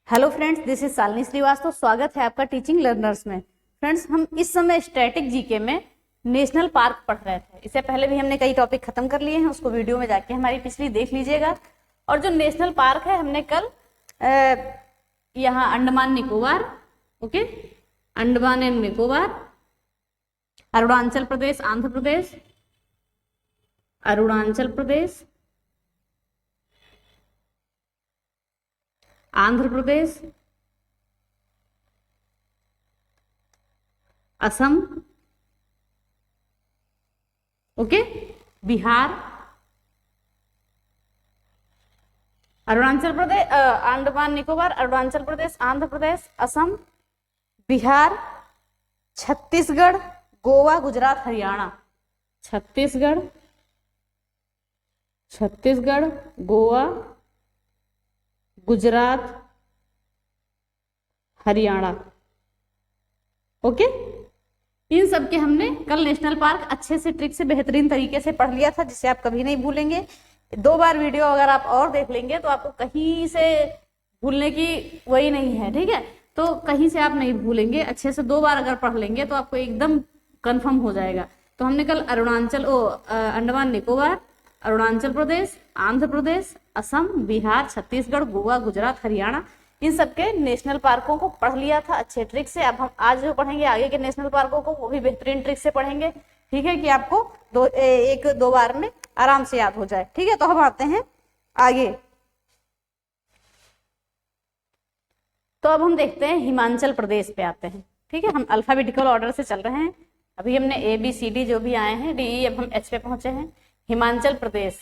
Hello friends, this is Shalini Srivastava. स्वागत है आपका टीचिंग लर्नर्स में। फ्रेंड्स, हम इस समय स्टैटिक जीके में नेशनल पार्क पढ़ रहे थे। इससे पहले भी हमने कई टॉपिक खत्म कर लिए हैं, उसको वीडियो में जाके हमारी पिछली देख लीजिएगा। और जो नेशनल पार्क है, हमने कल यहाँ Andaman Nicobar, okay, Andaman and Nicobar, Arunachal Pradesh, Andhra Pradesh, Arunachal Pradesh, Andhra Pradesh, Assam, okay, Bihar, Arunachal Pradesh, Andaman Nicobar, Arunachal Pradesh, Andhra Pradesh, Assam, Bihar, Chhattisgarh, Goa, Gujarat, Haryana. Chhattisgarh, Goa, Gujarat, Haryana, okay. इन सब के हमने कल नेशनल पार्क अच्छे से, ट्रिक से, बेहतरीन तरीके से पढ़ लिया था, जिसे आप कभी नहीं भूलेंगे। 2 बार वीडियो अगर आप और देख लेंगे तो आपको कहीं से भूलने की वही नहीं है, ठीक है। तो कहीं से आप नहीं भूलेंगे, अच्छे से 2 बार अगर पढ़ लेंगे तो आपको एकदम कंफर्म हो जाएगा। तो हमने कल अंडमान निकोबार, अरुणाचल प्रदेश, आंध्र प्रदेश, असम, बिहार, छत्तीसगढ़, गोवा, गुजरात, हरियाणा, इन सबके नेशनल पार्कों को पढ़ लिया था अच्छे ट्रिक से। अब हम आज जो पढ़ेंगे आगे के नेशनल पार्कों को, वो भी बेहतरीन ट्रिक से पढ़ेंगे, ठीक है, कि आपको 1-2 बार में आराम से याद हो जाए, ठीक है। तो हम आते हैं आगे। तो अब हम देखते हैं हिमाचल प्रदेश पे आते हैं, ठीक है। हम अल्फाबेटिकल ऑर्डर से चल रहे हैं। अभी हमने ABCD जो भी आए हैं, DE, अब हम H पे पहुंचे हैं। हिमाचल प्रदेश,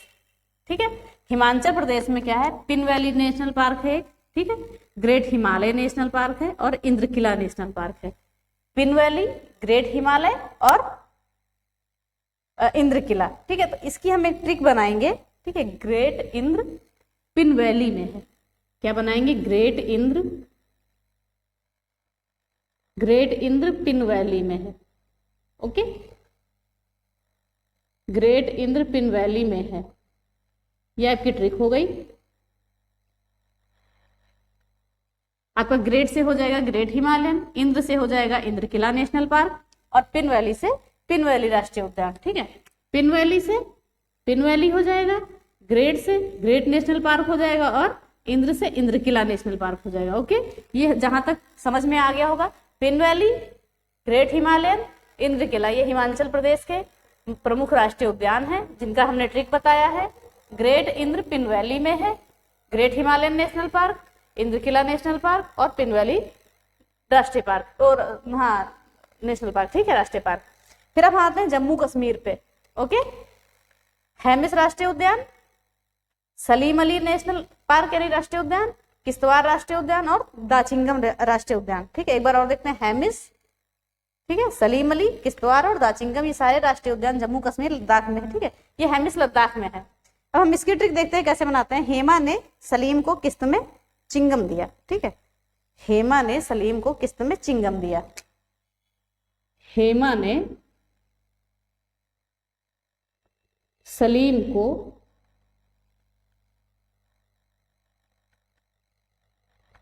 ठीक है। हिमाचल प्रदेश में क्या है? पिन वैली नेशनल पार्क है, ठीक है, ग्रेट हिमालय नेशनल पार्क है और इंद्रकिला नेशनल पार्क है। पिन वैली, ग्रेट हिमालय और इंद्रकिला, ठीक है। तो इसकी हम एक ट्रिक बनाएंगे, ठीक है। ग्रेट इंद्र पिन वैली में है। क्या बनाएंगे? ग्रेट इंद्र पिन वैली में है, okay. Great Indra pin valley में है, यह आपकी ट्रिक हो गई। आपका ग्रेट से हो जाएगा ग्रेट हिमालयन, इंद्र से हो जाएगा इंद्रकिला नेशनल पार्क और पिन वैली से पिन वैली राष्ट्रीय उद्यान, ठीक है। पिन वैली से पिन वैली हो जाएगा, ग्रेट से ग्रेट नेशनल पार्क हो जाएगा और इंद्र से इंद्रकिला नेशनल पार्क हो जाएगा, ओके। ये जहां तक समझ में आ गया होगा। Pin valley, great Himalayan, Indrakila, ये हिमाचल प्रदेश के प्रमुख राष्ट्रीय उद्यान है, जिनका हमने ट्रिक बताया है। ग्रेट इंद्र पिन वैली में है, great Himalayan national park, Indrakila national park और पिन वैली राष्ट्रीय पार्क, और हाँ नेशनल पार्क, ठीक है, राष्ट्रीय पार्क। फिर अब आते हैं जम्मू कश्मीर पे, ओके। हेमिस राष्ट्रीय उद्यान, सलीम अली नेशनल पार्क यानी राष्ट्रीय उद्यान, किश्तवाड़ राष्ट्रीय उद्यान और दाचिंगम राष्ट्रीय उद्यान, ठीक है। एक बार और देखते हैं। हेमिस, ठीक है, सलीम अली, किश्तवाड़ और दाचिंगम, ये सारे राष्ट्रीय उद्यान जम्मू कश्मीर लद्दाख में है, ठीक है। ये हेमिस लद्दाख में है। अब हम इसकी ट्रिक देखते हैं कैसे बनाते हैं। हेमा ने सलीम को किस्त में चिंगम दिया, ठीक है। हेमा ने सलीम को किस्त में चिंगम दिया। हेमा ने सलीम को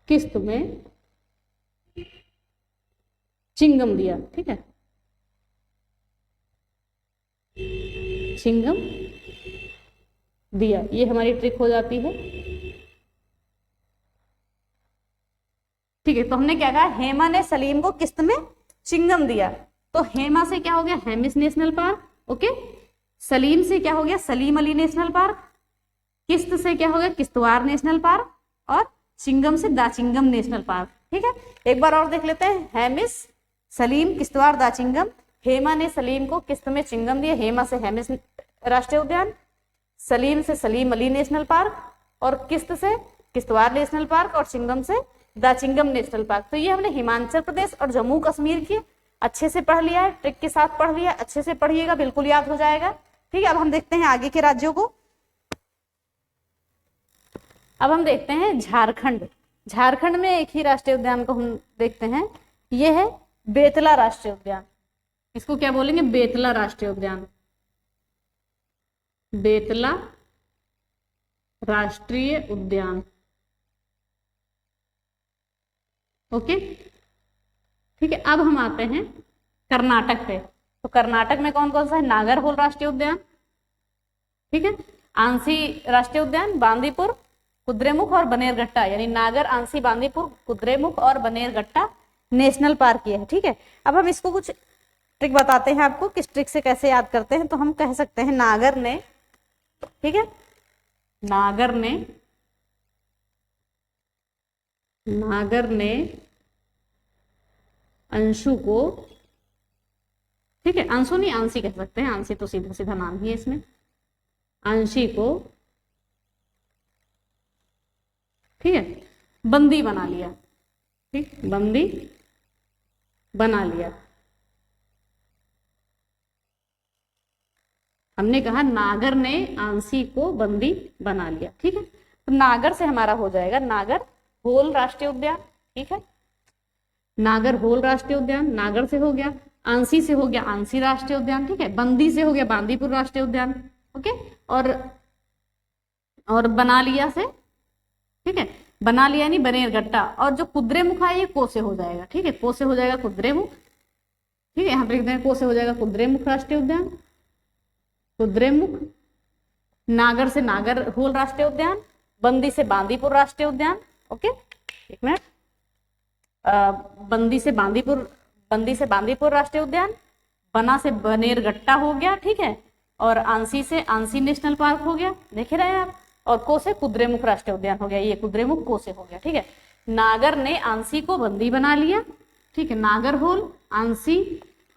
किस्त में चिंगम दिया, ठीक है। चिंगम दिया, ये हमारी ट्रिक हो जाती है, ठीक है। तो हमने क्या कहा? हेमा ने सलीम को किस्त में चिंगम दिया। तो हेमा से क्या हो गया? Hemis national park, okay. Salim से क्या हो गया? Salim Ali national park. किस्त से क्या हो गया? किश्तवाड़ नेशनल पार्क और चिंगम से दाचिंगम नेशनल पार्क, ठीक है। एक बार और देख लेते हैं। हेमिस, सलीम, किश्तवाड़, दाचिंगम। हेमा ने सलीम को किस्त में चिंगम दिया। हेमा से हेमिस राष्ट्रीय उद्यान, सलीम से सलीम अली नेशनल पार्क और किस्त से किश्तवाड़ नेशनल पार्क और चिंगम से दाचिंगम नेशनल पार्क। तो ये हमने हिमाचल प्रदेश और जम्मू कश्मीर की अच्छे से पढ़ लिया है, ट्रिक के साथ पढ़ लिया। अच्छे से पढ़िएगा, बिल्कुल याद हो जाएगा, ठीक है। अब हम देखते हैं आगे के राज्यों को। अब हम देखते हैं झारखंड। झारखंड में एक ही राष्ट्रीय उद्यान को हम देखते हैं, ये है बेतला राष्ट्रीय उद्यान। इसको क्या बोलेंगे? बेतला राष्ट्रीय उद्यान। बेतला राष्ट्रीय उद्यान, ओके, ठीक है। अब हम आते हैं कर्नाटक पे। तो कर्नाटक में कौन कौन सा है? नागरहोल राष्ट्रीय उद्यान, ठीक है, आंसी राष्ट्रीय उद्यान, बांदीपुर, कुद्रेमुख और बनेरघट्टा, यानी नागर, आंसी, बांदीपुर, कुद्रेमुख और बनेरघट्टा नेशनल पार्क ये है, ठीक है। अब हम इसको कुछ ट्रिक बताते हैं आपको, किस ट्रिक से कैसे याद करते हैं। तो हम कह सकते हैं नागर ने, ठीक है, नागर ने अंशु को, ठीक है, अंशु नहीं आंसी कह सकते हैं, आंसी तो सीधा सीधा नाम ही है इसमें, आंशी को, ठीक है, बंदी बना लिया, ठीक, बंदी बना लिया। हमने कहा नागर ने आंसी को बंदी बना लिया, ठीक है। तो नागर से हमारा हो जाएगा नागर होल राष्ट्रीय उद्यान, ठीक है, नागर होल राष्ट्रीय उद्यान, नागर से हो गया, आंसी से हो गया आंसी राष्ट्रीय उद्यान, ठीक है, बंदी से हो गया बांदीपुर राष्ट्रीय उद्यान, ओके, और बना लिया से, ठीक है, बना लिया नहीं बनेरघट्टा, और जो कुद्रेमुख है ये को से हो जाएगा, ठीक है, को से हो जाएगा कुद्रेमुख, ठीक है, यहाँ पे लिख दें को से हो जाएगा कुद्रेमुख राष्ट्रीय उद्यान, कुद्रेमुख, नागर से नागर होल राष्ट्रीय उद्यान, बंदी से बांदीपुर राष्ट्रीय उद्यान, ओके, एक मिनट, बंदी से बांदीपुर राष्ट्रीय उद्यान, बना से बनेरघट्टा हो गया, ठीक है, और आंसी से आंसी नेशनल पार्क हो गया, देख रहे हैं आप, और को से कुद्रेमुख राष्ट्रीय उद्यान हो गया, ये कुद्रेमुख को से हो गया, ठीक है। नागर ने आंसी को बंदी बना लिया, ठीक है, नागर होल, आंसी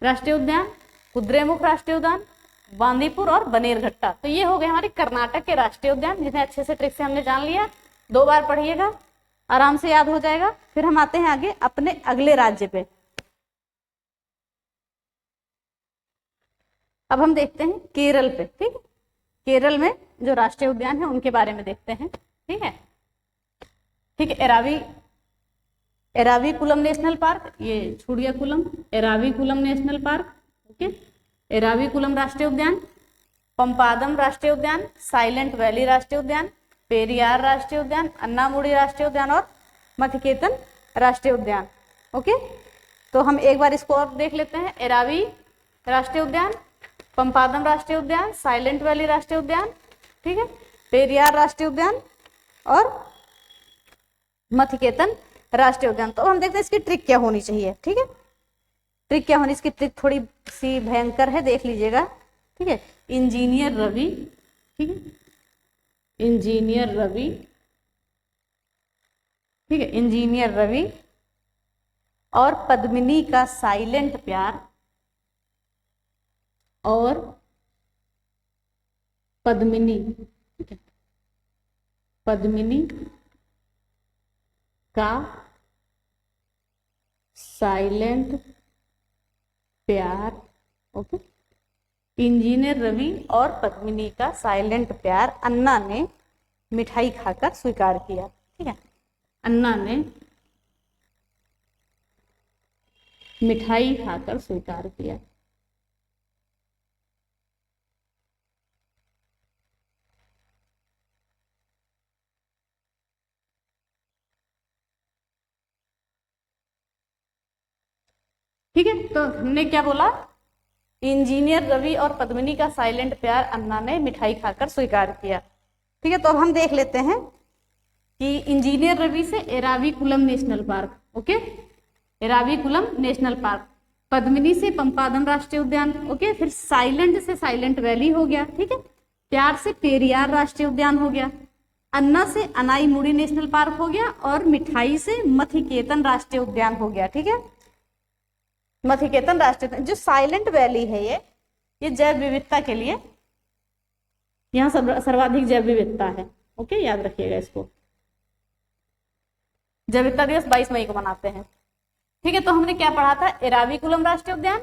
राष्ट्रीय उद्यान, कुद्रेमुख राष्ट्रीय उद्यान, बांदीपुर और बनेरघट्टा। तो ये हो गए हमारे कर्नाटक के राष्ट्रीय उद्यान, जिन्हें अच्छे से ट्रिक से हमने जान लिया। 2 बार पढ़िएगा, आराम से याद हो जाएगा। फिर हम आते हैं आगे अपने अगले राज्य पे। अब हम देखते हैं केरल पे, ठीक है, केरल में जो राष्ट्रीय उद्यान है उनके बारे में देखते हैं, ठीक है, ठीक है, एराविकुलम नेशनल पार्क, ये छूट गया coulomb, Eravikulam national park, okay, Eravikulam राष्ट्रीय उद्यान, पंपादम राष्ट्रीय उद्यान, साइलेंट वैली राष्ट्रीय उद्यान, पेरियार राष्ट्रीय उद्यान, अन्नामुडी राष्ट्रीय उद्यान और मथिकेतन राष्ट्रीय उद्यान, ओके। तो हम एक बार इसको और देख लेते हैं। एरावी राष्ट्रीय उद्यान, पंपादम राष्ट्रीय उद्यान, साइलेंट वैली राष्ट्रीय उद्यान, ठीक है, पेरियार राष्ट्रीय उद्यान और मथिकेतन राष्ट्रीय उद्यान। तो हम देखते हैं इसकी ट्रिक क्या होनी चाहिए, ठीक है, ट्रिक क्या होनी, इसकी ट्रिक थोड़ी सी भयंकर है, देख लीजिएगा, ठीक है। इंजीनियर रवि, ठीक है, इंजीनियर रवि, ठीक है, इंजीनियर रवि और पद्मिनी का साइलेंट प्यार, और पद्मिनी, ठीक है, पद्मिनी का साइलेंट प्यार, ओके, इंजीनियर रवि और पद्मिनी का साइलेंट प्यार अन्ना ने मिठाई खाकर स्वीकार किया, ठीक है, अन्ना ने मिठाई खाकर स्वीकार किया। ठीक है, तो हमने क्या बोला, इंजीनियर रवि और पद्मिनी का साइलेंट प्यार अन्ना ने मिठाई खाकर स्वीकार किया, ठीक है। तो अब हम देख लेते हैं कि इंजीनियर रवि से Eravikulam national park, okay, Eravikulam national park, Padmini से पंपादम राष्ट्रीय उद्यान, ओके, फिर साइलेंट से साइलेंट वैली हो गया, ठीक है, प्यार से पेरियार राष्ट्रीय उद्यान हो गया, अन्ना से अनाईमुड़ी नेशनल पार्क हो गया, और मिठाई से मथिकेतन राष्ट्रीय उद्यान हो गया, ठीक है, मथिकेतन राष्ट्रीय उद्यान। जो साइलेंट वैली है ये जैव विविधता के लिए, यहाँ सर्वाधिक जैव विविधता है, ओके, याद रखिएगा इसको। जैव विविधता दिवस 22 मई को मनाते हैं, ठीक है। तो हमने क्या पढ़ा था, एराविकुलम राष्ट्रीय उद्यान,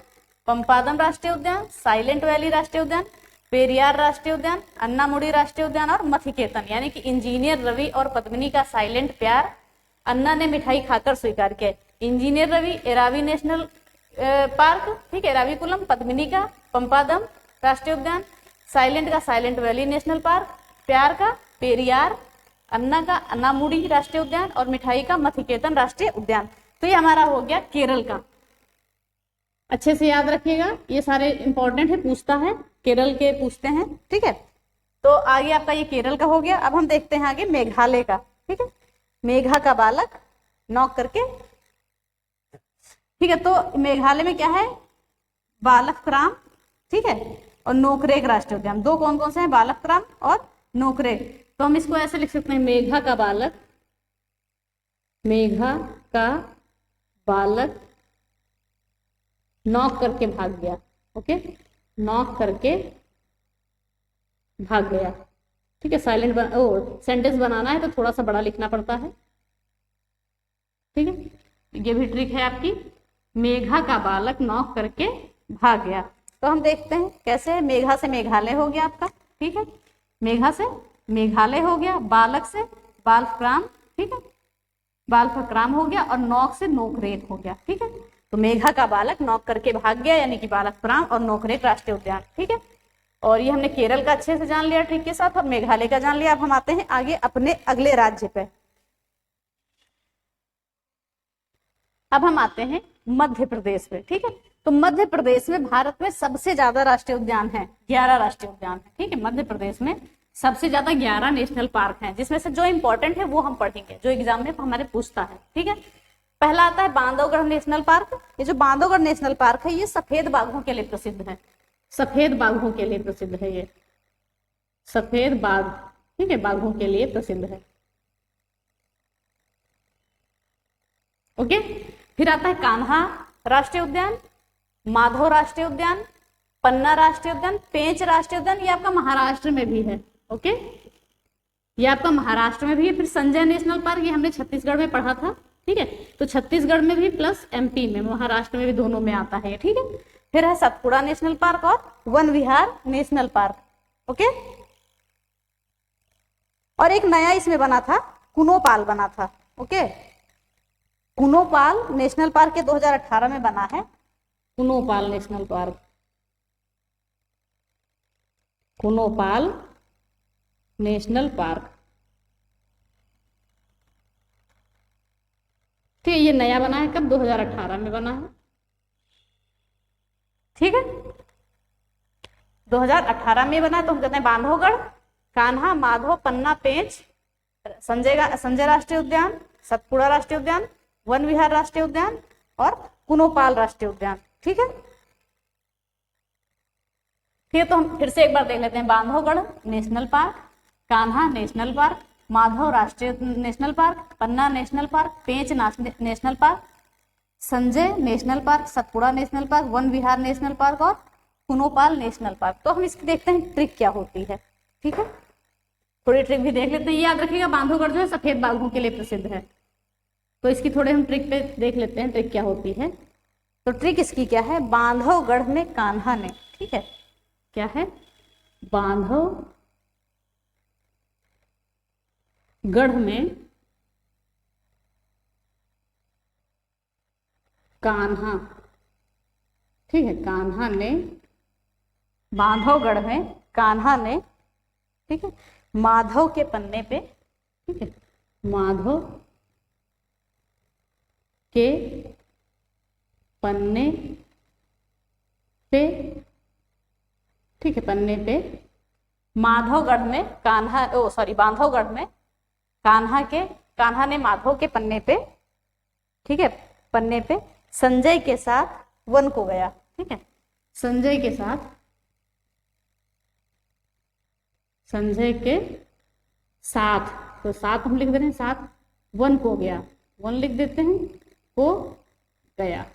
पंपादम राष्ट्रीय उद्यान, साइलेंट वैली राष्ट्रीय उद्यान, पेरियार राष्ट्रीय उद्यान, अन्नामुडी राष्ट्रीय उद्यान और मथिकेतन, यानी कि इंजीनियर रवि और पद्मिनी का साइलेंट प्यार अन्ना ने मिठाई खाकर स्वीकार किया। इंजीनियर रवि एरावी नेशनल पार्क, ठीक है, एराविकुलम, पद्मिनी का पंपादम राष्ट्रीय उद्यान, साइलेंट का साइलेंट वैली नेशनल पार्क, प्यार का पेरियार, अन्ना का अन्नामुडी राष्ट्रीय उद्यान और मिठाई का मथिकेतन राष्ट्रीय उद्यान। तो ये हमारा हो गया केरल का। अच्छे से याद रखिएगा, ये सारे इंपॉर्टेंट है, पूछता है, केरल के पूछते हैं, ठीक है। तो आगे आपका ये केरल का हो गया। अब हम देखते हैं आगे मेघालय का, ठीक है। मेघा का बालक नॉक करके, ठीक है। तो मेघालय में क्या है, बालकराम, ठीक है, और नोकरेक राष्ट्रीय उद्यान। दो कौन कौन से हैं, बालकराम और नोकरेक। तो हम इसको ऐसे लिख सकते हैं, मेघा का बालक, मेघा का बालक नॉक करके भाग गया। ओके, नॉक करके भाग गया, ठीक है। साइलेंट सेंटेंस बनाना है तो थोड़ा सा बड़ा लिखना पड़ता है, ठीक है। ये भी ट्रिक है आपकी। मेघा का बालक नॉक करके भाग गया। तो हम देखते हैं कैसे है। मेघा से मेघालय हो गया आपका, ठीक है। मेघा से मेघालय हो गया, बालक से बालक्राम, ठीक है, बालक्राम हो गया, और नॉक से नोकरेक हो गया, ठीक है। तो मेघा का बालक नॉक करके भाग गया, यानी कि बालकराम और नोकरेक राष्ट्रीय उद्यान, ठीक है। और ये हमने केरल का अच्छे से जान लिया ट्रिक के साथ, और मेघालय का जान लिया। अब हम आते हैं आगे अपने अगले राज्य पे। अब हम आते हैं मध्य प्रदेश पे, ठीक है। तो मध्य प्रदेश में भारत में सबसे ज्यादा राष्ट्रीय उद्यान है, 11 राष्ट्रीय उद्यान है, ठीक है। मध्य प्रदेश में सबसे ज्यादा 11 नेशनल पार्क हैं, जिसमें से जो इंपॉर्टेंट है वो हम पढ़ेंगे, जो एग्जाम में हमारे पूछता है, ठीक है। पहला आता है बांधवगढ़ नेशनल पार्क। ये जो बांधवगढ़ नेशनल पार्क है, ये सफेद बाघों के लिए प्रसिद्ध है, सफेद बाघों के लिए प्रसिद्ध है, ये सफेद बाघ, ठीक है, बाघों के लिए प्रसिद्ध है। ओके, फिर आता है कान्हा राष्ट्रीय उद्यान, माधव राष्ट्रीय उद्यान, पन्ना राष्ट्रीय उद्यान, पेंच राष्ट्रीय उद्यान। ये आपका महाराष्ट्र में भी है, ओके, ये आपका महाराष्ट्र में भी है। फिर संजय नेशनल पार्क, ये हमने छत्तीसगढ़ में पढ़ा था, ठीक है। तो छत्तीसगढ़ में भी प्लस एमपी में, महाराष्ट्र में भी, दोनों में आता है, ठीक है। फिर है सतपुड़ा नेशनल पार्क और one Vihar national park, okay. और एक नया इसमें बना था, कुनोपाल बना था, ओके। कुनोपाल नेशनल पार्क के 2018 में बना है, कुनोपाल नेशनल पार्क, कुनोपाल नेशनल पार्क, ठीक है। ये नया बना है, कब, 2018 में बना है, ठीक है। 2018 में बना है। तो हम कहते हैं बांधवगढ़, कान्हा, माधव, पन्ना, पेंच, संजय राष्ट्रीय उद्यान, सतपुड़ा राष्ट्रीय उद्यान, वन विहार राष्ट्रीय उद्यान और कुनोपाल राष्ट्रीय उद्यान, ठीक है। ठीक है, तो हम फिर से एक बार देख लेते हैं। Bandhavgarh national park, Kanha national park, Madhav राष्ट्रीय national park, Panna national park, Pench national park, Sanjay national park, Satpura national park, Van Vihar national park और कुनोपाल नेशनल पार्क। तो हम इसकी देखते हैं ट्रिक क्या होती है, ठीक है। थोड़ी ट्रिक भी देख लेते हैं। ये याद रखिएगा, बांधवगढ़ जो है सफेद बाघों के लिए प्रसिद्ध है। तो इसकी थोड़े हम ट्रिक पे देख लेते हैं, ट्रिक क्या होती है। तो ट्रिक इसकी क्या है, बांधवगढ़ में कान्हा ने, ठीक है, क्या है, बांधवगढ़ में कान्हा, ठीक है, कान्हा ने, बांधवगढ़ में कान्हा ने, ठीक है, माधव के पन्ने पे, ठीक है, माधव के पन्ने पे, ठीक है, पन्ने पे माधवगढ़ में कान्हा, बांधवगढ़ में कान्हा ने माधव के पन्ने पे, ठीक है, पन्ने पे संजय के साथ वन को गया, ठीक है, संजय के साथ तो साथ हम लिख दे रहे हैं, साथ वन को गया, वन लिख देते हैं, को गया।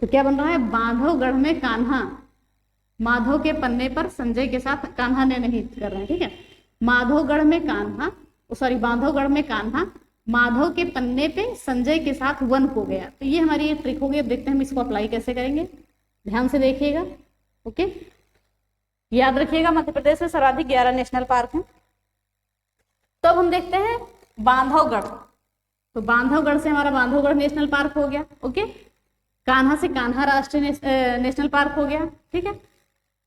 तो क्या बन रहा है, बांधवगढ़ में कान्हा माधव के पन्ने पर संजय के साथ, कान्हा ने नहीं कर रहे हैं, ठीक है, बांधवगढ़ में कान्हा माधव के पन्ने पे संजय के साथ वन को गया। तो ये हमारी ये ट्रिक होगी। अब देखते हैं हम इसको अप्लाई कैसे करेंगे, ध्यान से देखिएगा, ओके। याद रखिएगा, मध्य प्रदेश में सर्वाधिक 11 नेशनल पार्क हैं। तो अब हम देखते हैं बांधवगढ़। तो बांधवगढ़ से हमारा बांधवगढ़ नेशनल पार्क हो गया, ओके। कान्हा से कान्हा राष्ट्रीय नेशनल पार्क हो गया, ठीक है।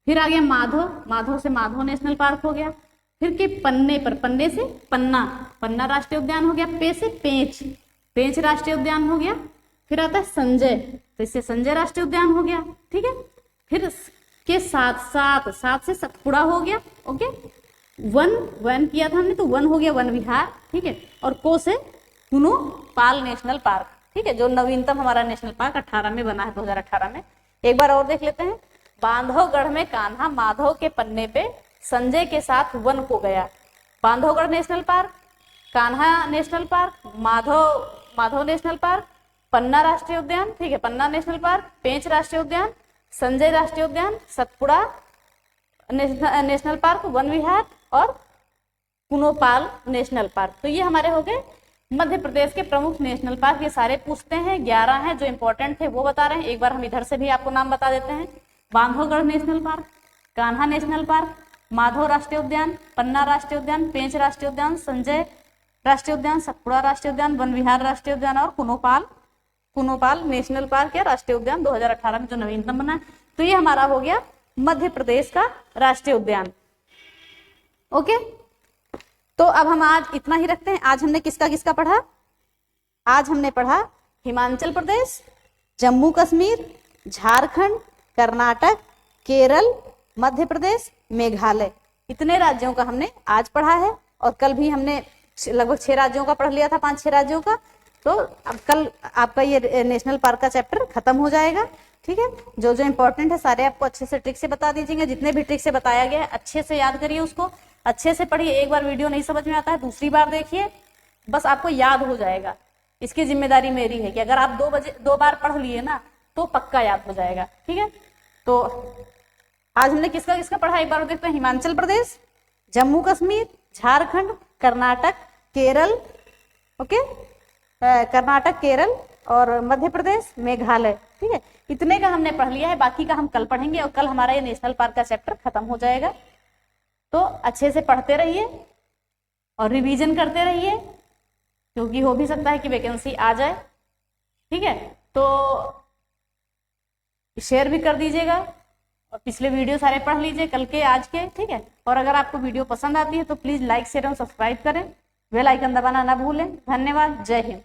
फिर आ गया माधव से माधव नेशनल पार्क हो गया। फिर के पन्ने पर, पन्ने से पन्ना राष्ट्रीय उद्यान हो गया। पे से पेंच पेंच राष्ट्रीय उद्यान हो गया। फिर आता है संजय, तो इससे संजय राष्ट्रीय उद्यान हो गया, ठीक है। फिर के सात से सतपुड़ा हो गया, ओके। वन किया था हमने, तो वन हो गया वन विहार, ठीक है। और को से कुनो पाल नेशनल पार्क, ठीक है, जो नवीनतम हमारा नेशनल पार्क 18 में बना है, 2018 में। एक बार और देख लेते हैं। बांधवगढ़ में कान्हा माधव के पन्ने पे संजय के साथ वन को गया। Bandhavgarh national park, Kanha national park, Madhav national park, Panna राष्ट्रीय उद्यान, ठीक है, पन्ना नेशनल पार्क, पेंच राष्ट्रीय उद्यान, संजय राष्ट्रीय उद्यान, सतपुड़ा नेशनल पार्क, वन विहार और कुनोपाल नेशनल पार्क। तो ये हमारे हो गए मध्य प्रदेश के प्रमुख नेशनल पार्क। ये सारे पूछते हैं, 11 हैं जो इंपॉर्टेंट थे वो बता रहे हैं। एक बार हम इधर से भी आपको नाम बता देते हैं। Bandhavgarh national park, Kanha national park, Madhav राष्ट्रीय उद्यान, पन्ना राष्ट्रीय उद्यान, पेंच राष्ट्रीय उद्यान, संजय राष्ट्रीय उद्यान, सतपुड़ा राष्ट्रीय उद्यान, वन विहार राष्ट्रीय उद्यान और कुनोपाल नेशनल पार्क या राष्ट्रीय उद्यान 2018 में जो नवीनतम बना। तो ये हमारा हो गया मध्य प्रदेश का राष्ट्रीय उद्यान, ओके। तो अब हम आज इतना ही रखते हैं। आज हमने किसका किसका पढ़ा? आज हमने पढ़ा हिमाचल प्रदेश, जम्मू कश्मीर, झारखंड, कर्नाटक, केरल, मध्य प्रदेश, मेघालय, इतने राज्यों का हमने आज पढ़ा है। और कल भी हमने लगभग 6 राज्यों का पढ़ लिया था, 5-6 राज्यों का। तो अब कल आपका ये नेशनल पार्क का चैप्टर खत्म हो जाएगा, ठीक है। जो जो इंपॉर्टेंट है सारे आपको अच्छे से ट्रिक से बता दीजिएगा। जितने भी ट्रिक से बताया गया है अच्छे से याद करिए, उसको अच्छे से पढ़िए। एक बार वीडियो नहीं समझ में आता है दूसरी बार देखिए, बस आपको याद हो जाएगा। इसकी जिम्मेदारी मेरी है कि अगर आप 2 बार पढ़ लिए ना तो पक्का याद हो जाएगा, ठीक है। तो आज हमने किसका किसका पढ़ा एक बार देखते हैं। हिमाचल प्रदेश, जम्मू कश्मीर, झारखंड, कर्नाटक, केरल, ओके, कर्नाटक, केरल और मध्य प्रदेश, मेघालय, ठीक है। इतने का हमने पढ़ लिया है, बाकी का हम कल पढ़ेंगे। और कल हमारा ये नेशनल पार्क का चैप्टर खत्म हो जाएगा। तो अच्छे से पढ़ते रहिए और रिवीजन करते रहिए, क्योंकि हो भी सकता है कि वैकेंसी आ जाए, ठीक है। तो शेयर भी कर दीजिएगा और पिछले वीडियो सारे पढ़ लीजिए, कल के आज के, ठीक है। और अगर आपको वीडियो पसंद आती है तो प्लीज लाइक शेयर और सब्सक्राइब करें, बेल आइकन दबाना ना भूलें। धन्यवाद, जय हिंद।